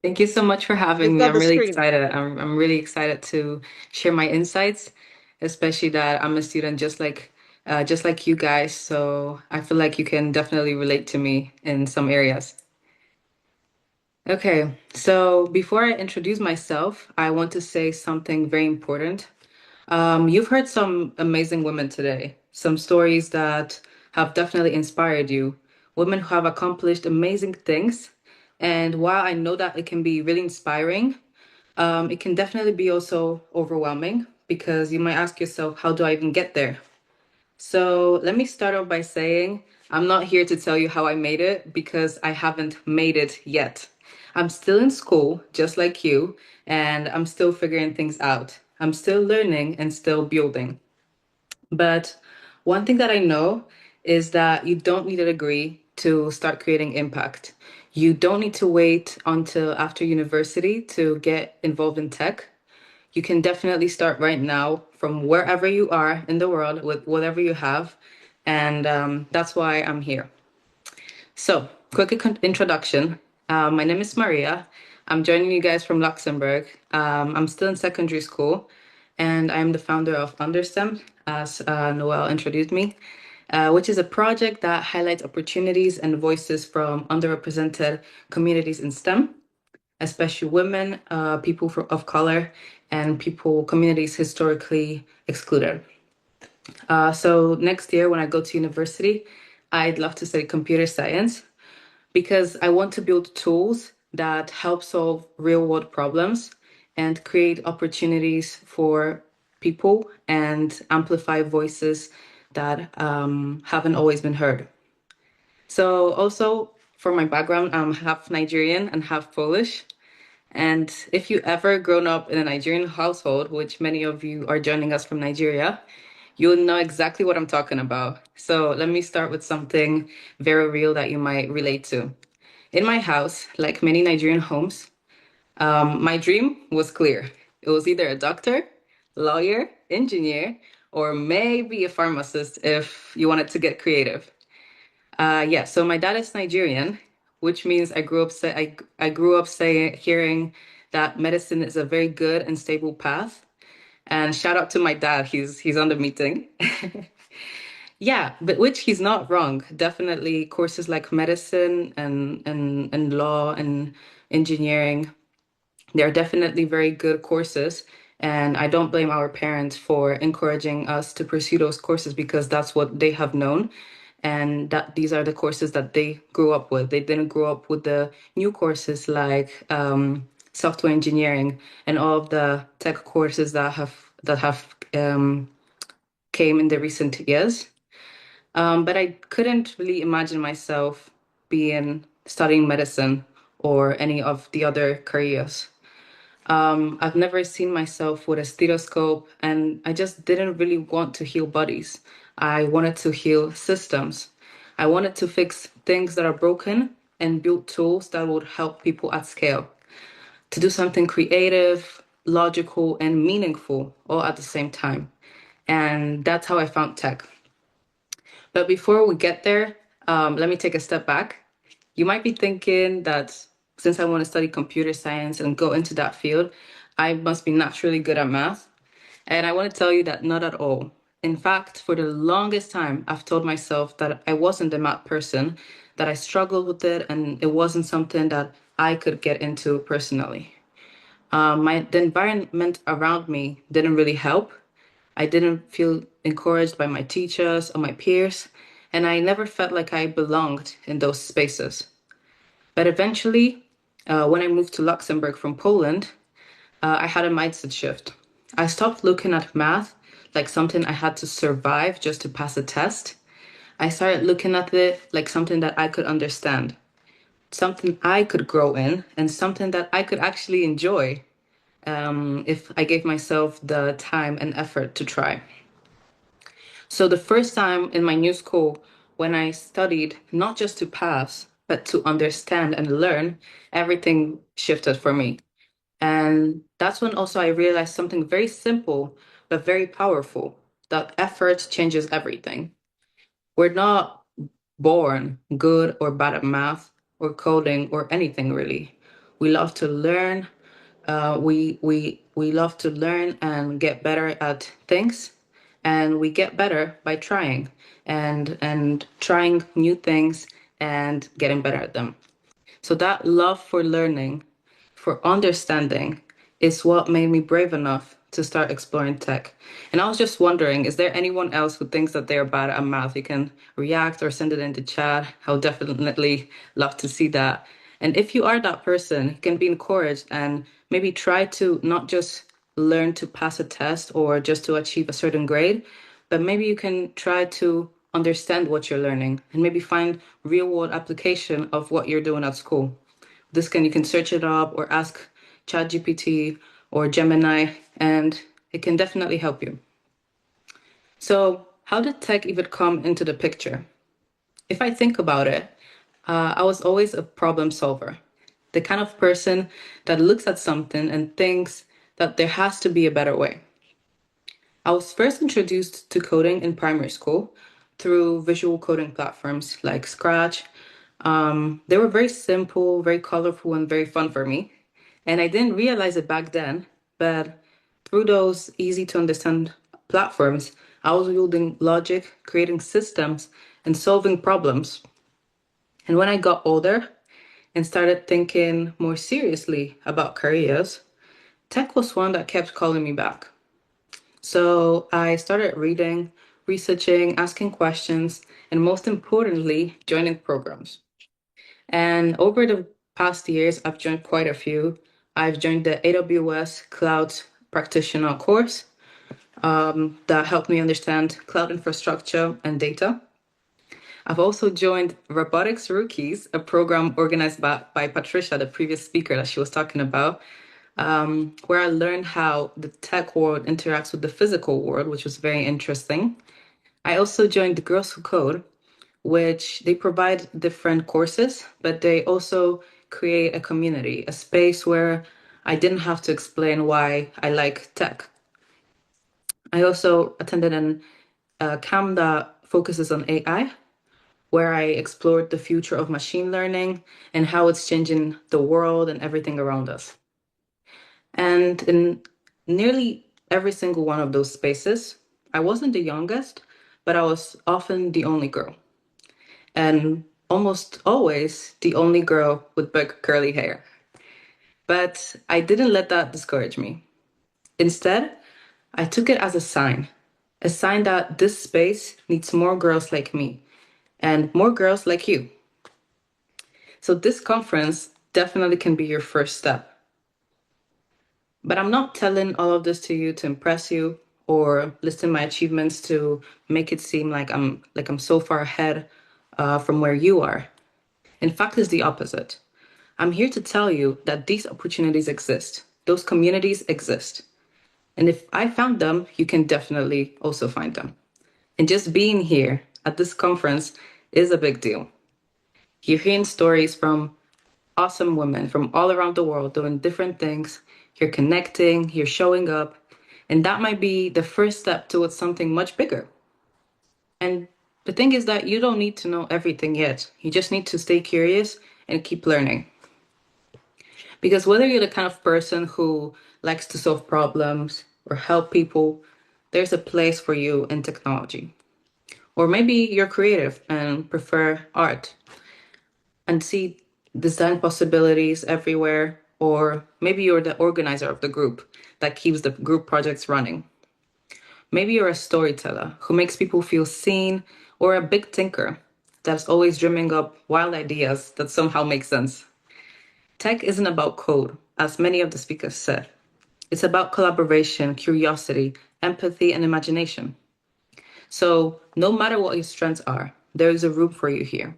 Thank you so much for having Just me. got I'm the really screen. excited. I'm really excited to share my insights, especially that I'm a student just like you guys. So I feel like you can definitely relate to me in some areas. Okay, so before I introduce myself, I want to say something very important. You've heard some amazing women today, some stories that have definitely inspired you, women who have accomplished amazing things. And while I know that it can be really inspiring, it can definitely be also overwhelming because you might ask yourself, how do I even get there? So let me start off by saying I'm not here to tell you how I made it because I haven't made it yet. I'm still in school, just like you, and I'm still figuring things out. I'm still learning and still building. But one thing that I know is that you don't need a degree to start creating impact. You don't need to wait until after university to get involved in tech. You can definitely start right now from wherever you are in the world with whatever you have. And that's why I'm here. So, introduction. My name is Maria. I'm joining you guys from Luxembourg. I'm still in secondary school, and I'm the founder of Understem, as Noel introduced me, which is a project that highlights opportunities and voices from underrepresented communities in STEM, especially women, of color, and people communities historically excluded. So next year, when I go to university, I'd love to study computer science because I want to build tools that help solve real world problems and create opportunities for people and amplify voices that haven't always been heard. So, also for my background, I'm half Nigerian and half Polish. And if you ever grown up in a Nigerian household, which many of you are joining us from Nigeria, you'll know exactly what I'm talking about. So let me start with something very real that you might relate to. In my house, like many Nigerian homes, my dream was clear. It was either a doctor, lawyer, engineer, or maybe a pharmacist if you wanted to get creative. Yeah, so my dad is Nigerian, which means I grew up saying hearing that medicine is a very good and stable path. And shout out to my dad, he's on the meeting. Yeah, but which he's not wrong. Definitely courses like medicine and law and engineering, they're definitely very good courses. And I don't blame our parents for encouraging us to pursue those courses because that's what they have known. And that these are the courses that they grew up with. They didn't grow up with the new courses like software engineering and all of the tech courses that have came in the recent years. But I couldn't really imagine myself being studying medicine or any of the other careers. I've never seen myself with a stethoscope, and I just didn't really want to heal bodies. I wanted to heal systems. I wanted to fix things that are broken and build tools that would help people at scale, to do something creative, logical, and meaningful all at the same time. And that's how I found tech. But before we get there, let me take a step back. You might be thinking that since I want to study computer science and go into that field, I must be naturally good at math. And I want to tell you that not at all. In fact, for the longest time, I've told myself that I wasn't a math person, that I struggled with it, and it wasn't something that I could get into personally. The environment around me didn't really help. I didn't feel encouraged by my teachers or my peers, and I never felt like I belonged in those spaces. But eventually, when I moved to Luxembourg from Poland, I had a mindset shift. I stopped looking at math like something I had to survive just to pass a test. I started looking at it like something that I could understand, something I could grow in, and something that I could actually enjoy if I gave myself the time and effort to try. So the first time in my new school, when I studied not just to pass, but to understand and learn, everything shifted for me. And that's when also I realized something very simple, but very powerful, that effort changes everything. We're not born good or bad at math or coding or anything really. We love to learn. We love to learn and get better at things, and we get better by trying and trying new things and getting better at them. So that love for learning, for understanding, is what made me brave enough to start exploring tech. And I was just wondering, is there anyone else who thinks that they're bad at math? You can react or send it in the chat. I'll definitely love to see that. And if you are that person, you can be encouraged and maybe try to not just learn to pass a test or just to achieve a certain grade, but maybe you can try to understand what you're learning and maybe find real world application of what you're doing at school. You can search it up or ask ChatGPT or Gemini, and it can definitely help you. So, how did tech even come into the picture? If I think about it, I was always a problem solver, the kind of person that looks at something and thinks that there has to be a better way. I was first introduced to coding in primary school through visual coding platforms like Scratch. They were very simple, very colorful, and very fun for me. And I didn't realize it back then, but through those easy to understand platforms, I was building logic, creating systems, and solving problems. And when I got older and started thinking more seriously about careers, tech was one that kept calling me back. So I started reading, researching, asking questions, and most importantly, joining programs. And over the past years, I've joined quite a few. I've joined the AWS Cloud Practitioner course that helped me understand cloud infrastructure and data. I've also joined Robotics Rookies, a program organized by Patricia, the previous speaker that she was talking about, where I learned how the tech world interacts with the physical world, which was very interesting. I also joined the Girls Who Code, which they provide different courses, but they also create a community, a space where I didn't have to explain why I like tech. I also attended a camp that focuses on AI, where I explored the future of machine learning and how it's changing the world and everything around us. And in nearly every single one of those spaces, I wasn't the youngest, but I was often the only girl. And almost always the only girl with big curly hair. But I didn't let that discourage me. Instead, I took it as a sign that this space needs more girls like me and more girls like you. So this conference definitely can be your first step. But I'm not telling all of this to you to impress you or listing my achievements to make it seem like I'm so far ahead from where you are. In fact, it's the opposite. I'm here to tell you that these opportunities exist. Those communities exist. And if I found them, you can definitely also find them. And just being here at this conference is a big deal. You're hearing stories from awesome women from all around the world doing different things. You're connecting, you're showing up, and that might be the first step towards something much bigger. And the thing is that you don't need to know everything yet. You just need to stay curious and keep learning. Because whether you're the kind of person who likes to solve problems or help people, there's a place for you in technology. Or maybe you're creative and prefer art and see design possibilities everywhere. Or maybe you're the organizer of the group that keeps the group projects running. Maybe you're a storyteller who makes people feel seen, or a big thinker that's always dreaming up wild ideas that somehow make sense. Tech isn't about code, as many of the speakers said. It's about collaboration, curiosity, empathy, and imagination. So, no matter what your strengths are, there is a room for you here.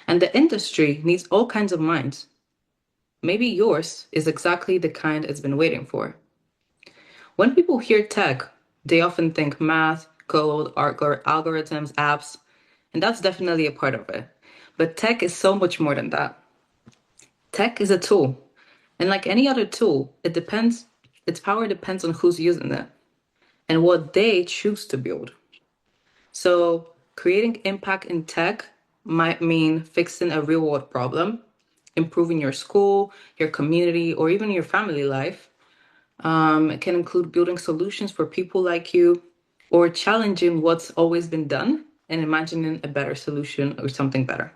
And the industry needs all kinds of minds. Maybe yours is exactly the kind it's been waiting for. When people hear tech, they often think math, code, algorithms, apps, and that's definitely a part of it. But tech is so much more than that. Tech is a tool, and like any other tool, its power depends on who's using it and what they choose to build. So, creating impact in tech might mean fixing a real world problem, improving your school, your community, or even your family life. It can include building solutions for people like you or challenging what's always been done and imagining a better solution or something better.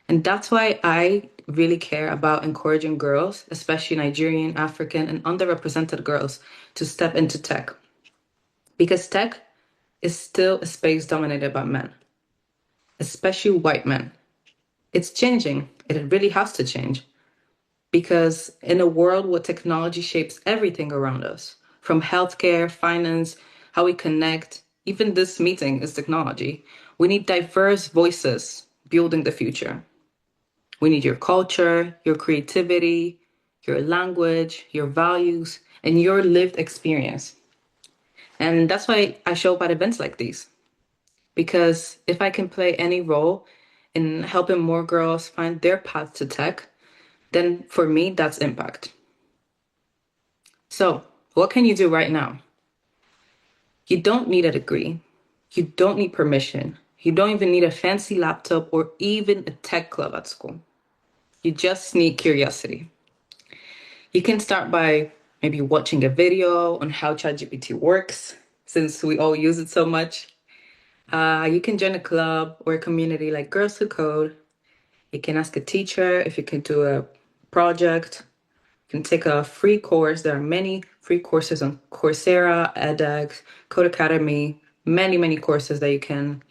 And that's why I really care about encouraging girls, especially Nigerian, African, and underrepresented girls, to step into tech. Because tech is still a space dominated by men, especially white men. It's changing. It really has to change. Because in a world where technology shapes everything around us, from healthcare, finance, how we connect, even this meeting is technology, we need diverse voices building the future. We need your culture, your creativity, your language, your values, and your lived experience. And that's why I show up at events like these. Because if I can play any role in helping more girls find their path to tech, then for me, that's impact. So, what can you do right now? You don't need a degree. You don't need permission. You don't even need a fancy laptop or even a tech club at school. You just need curiosity. You can start by maybe watching a video on how ChatGPT works, since we all use it so much. You can join a club or a community like Girls Who Code. You can ask a teacher if you can do a project. You can take a free course. There are many free courses on Coursera, edX, Code Academy, many, many courses that you can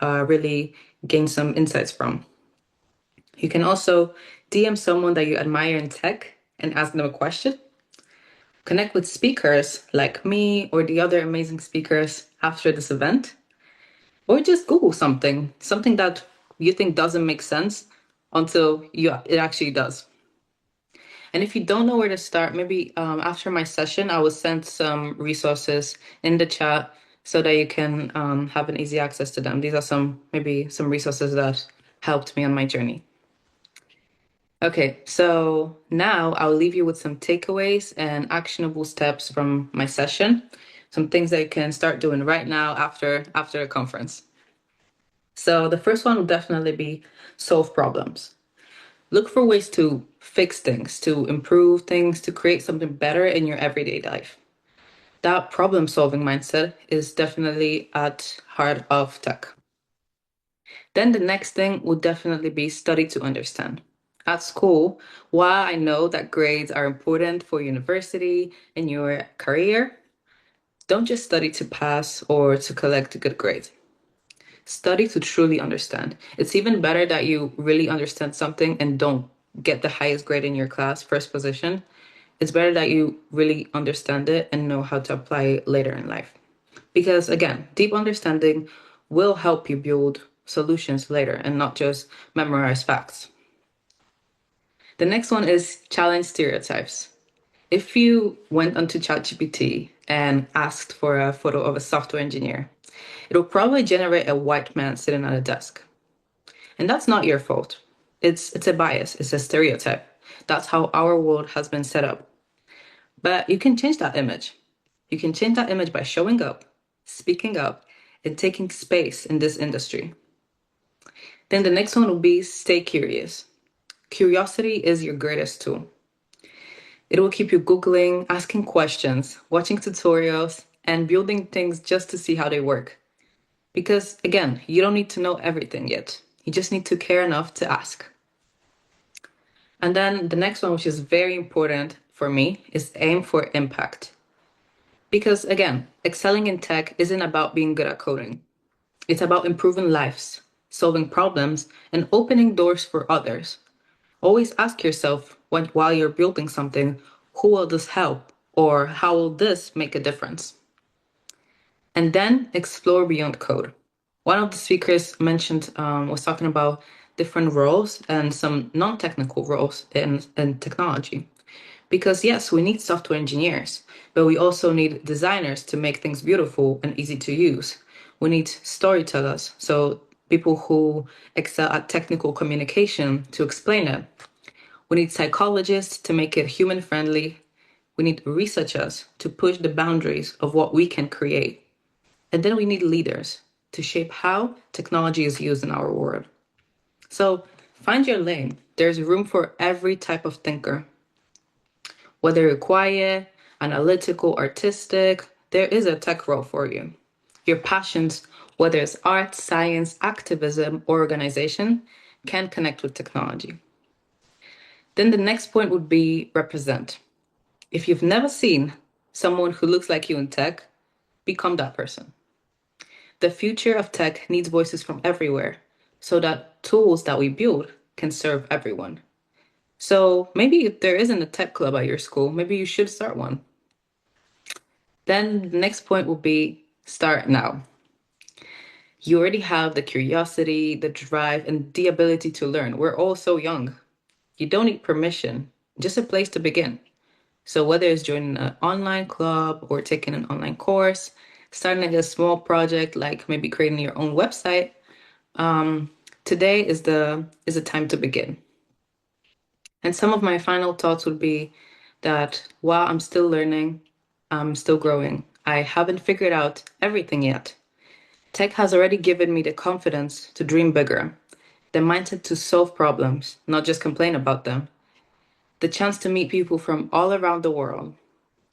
really gain some insights from. You can also DM someone that you admire in tech and ask them a question. Connect with speakers like me or the other amazing speakers after this event. Or just Google something that you think doesn't make sense until it actually does. And if you don't know where to start, maybe after my session, I will send some resources in the chat so that you can have an easy access to them. These are maybe some resources that helped me on my journey. Okay, so now I'll leave you with some takeaways and actionable steps from my session, some things that you can start doing right now after the conference. So the first one will definitely be solve problems. Look for ways to fix things, to improve things, to create something better in your everyday life. That problem solving mindset is definitely at heart of tech. Then the next thing would definitely be study to understand. At school, while I know that grades are important for university and your career, don't just study to pass or to collect a good grade. Study to truly understand. It's even better that you really understand something and don't get the highest grade in your class, first position. It's better that you really understand it and know how to apply it later in life. Because again, deep understanding will help you build solutions later and not just memorize facts. The next one is challenge stereotypes. If you went onto ChatGPT and asked for a photo of a software engineer, it'll probably generate a white man sitting at a desk. And that's not your fault. It's a bias, it's a stereotype. That's how our world has been set up. But you can change that image. You can change that image by showing up, speaking up, and taking space in this industry. Then the next one will be stay curious. Curiosity is your greatest tool. It will keep you Googling, asking questions, watching tutorials, and building things just to see how they work. Because again, you don't need to know everything yet. You just need to care enough to ask. And then the next one, which is very important for me, is aim for impact. Because again, excelling in tech isn't about being good at coding. It's about improving lives, solving problems, and opening doors for others. Always ask yourself while you're building something, who will this help? Or how will this make a difference? And then explore beyond code. One of the speakers mentioned was talking about different roles and some non-technical roles in technology. Because yes, we need software engineers, but we also need designers to make things beautiful and easy to use. We need storytellers, so people who excel at technical communication to explain it. We need psychologists to make it human friendly. We need researchers to push the boundaries of what we can create. And then we need leaders to shape how technology is used in our world. So find your lane. There's room for every type of thinker. Whether you're quiet, analytical, artistic, there is a tech role for you. Your passions, whether it's art, science, activism, or organization, can connect with technology. Then the next point would be represent. If you've never seen someone who looks like you in tech, become that person. The future of tech needs voices from everywhere so that tools that we build can serve everyone. So maybe if there isn't a tech club at your school, maybe you should start one. Then the next point will be start now. You already have the curiosity, the drive, and the ability to learn. We're all so young. You don't need permission, just a place to begin. So whether it's joining an online club or taking an online course, starting a small project like maybe creating your own website, today is the time to begin. And some of my final thoughts would be that while I'm still learning, I'm still growing. I haven't figured out everything yet. Tech has already given me the confidence to dream bigger, the mindset to solve problems, not just complain about them, the chance to meet people from all around the world,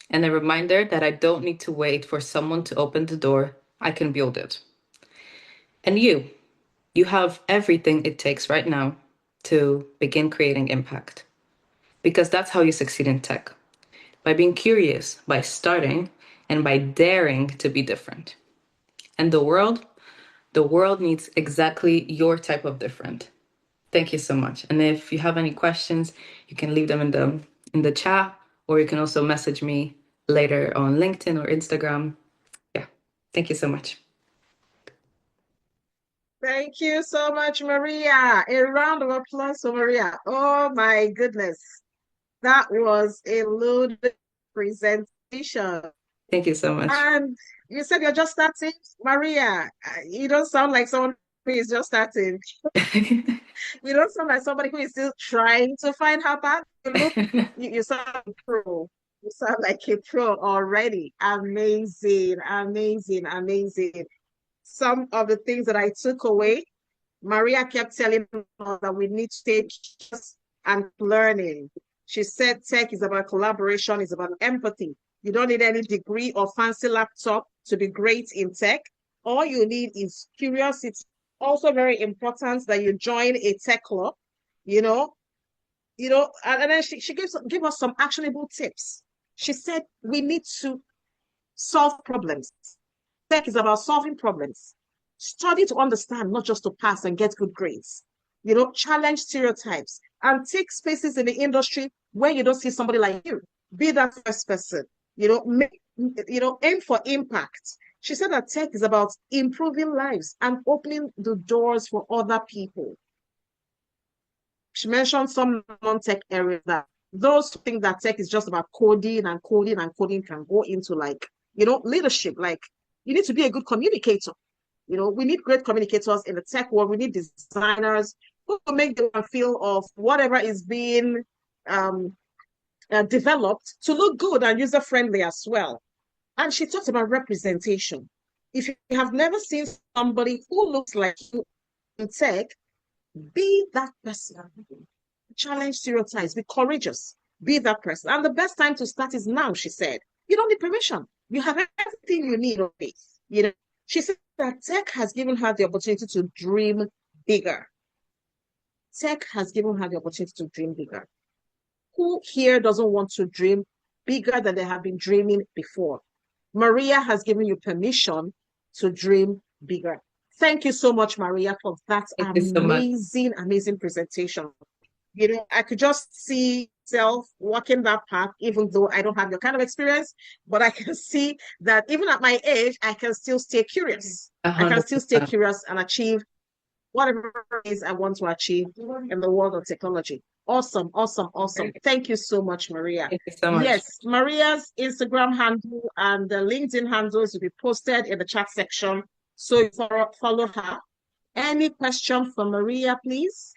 and a reminder that I don't need to wait for someone to open the door. I can build it. And you have everything it takes right now to begin creating impact. Because that's how you succeed in tech, by being curious, by starting, and by daring to be different. And the world needs exactly your type of different. Thank you so much. And if you have any questions, you can leave them in the chat, or you can also message me later on LinkedIn or Instagram. Yeah. Thank you so much. Thank you so much, Maria. A round of applause for Maria. Oh my goodness. That was a loaded presentation. Thank you so much. And you said you're just starting, Maria. You don't sound like someone who is just starting. You don't sound like somebody who is still trying to find her path. You sound like a pro. You sound like a pro already. Amazing, amazing, amazing. Some of the things that I took away, Maria kept telling us that we need to take and learning. She said tech is about collaboration, it's about empathy. You don't need any degree or fancy laptop to be great in tech. All you need is curiosity. Also very important that you join a tech club, you know, and then she gave us some actionable tips. She said we need to solve problems. Tech is about solving problems. Study to understand, not just to pass and get good grades. Challenge stereotypes and take spaces in the industry where you don't see somebody like you. Be that first person. Aim for impact. She said that tech is about improving lives and opening the doors for other people. She mentioned some non-tech areas that those who think that tech is just about coding and coding and coding can go into leadership. Like you need to be a good communicator. We need great communicators in the tech world. We need designers who will make the feel of whatever is being developed to look good and user friendly as well. And she talked about representation. If you have never seen somebody who looks like you in tech, be that person. Challenge stereotypes. Be courageous. Be that person. And the best time to start is now, she said. You don't need permission. You have everything you need already. She said that tech has given her the opportunity to dream bigger. Tech has given her the opportunity to dream bigger. Who here doesn't want to dream bigger than they have been dreaming before? Maria has given you permission to dream bigger. Thank you so much, Maria, for that Thank you so much. amazing, amazing presentation. I could just see myself walking that path, even though I don't have your kind of experience, but I can see that even at my age, I can still stay curious. I can still stay 100%. curious and achieve whatever it is I want to achieve in the world of technology. Awesome, awesome, awesome. Thank you so much, Maria. Thank you so much. Yes, Maria's Instagram handle and the LinkedIn handles will be posted in the chat section. So you follow her. Any question for Maria, please?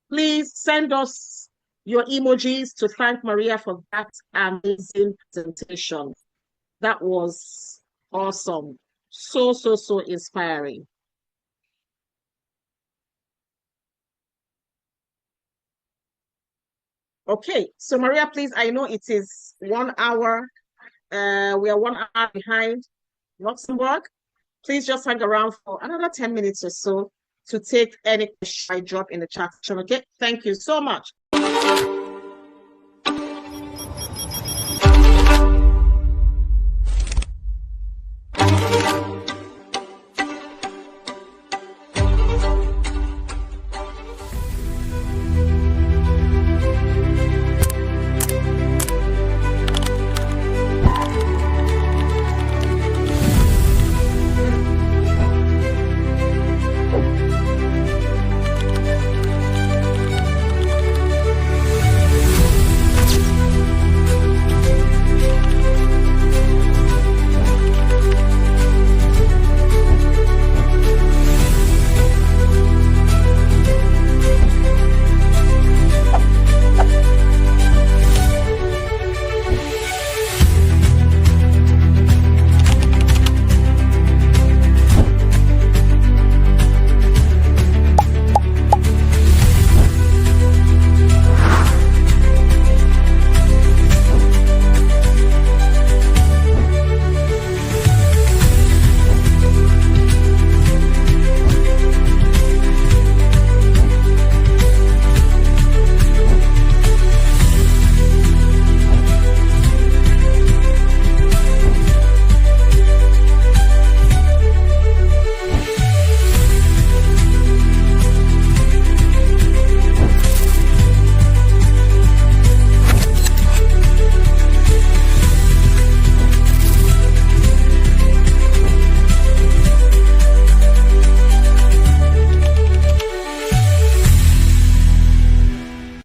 Please send us your emojis to thank Maria for that amazing presentation. That was awesome. So, so, so inspiring. Okay, so Maria, please, I know it is 1 hour. We are 1 hour behind Luxembourg. Please just hang around for another 10 minutes or so to take any question I drop in the chat section. Okay, thank you so much.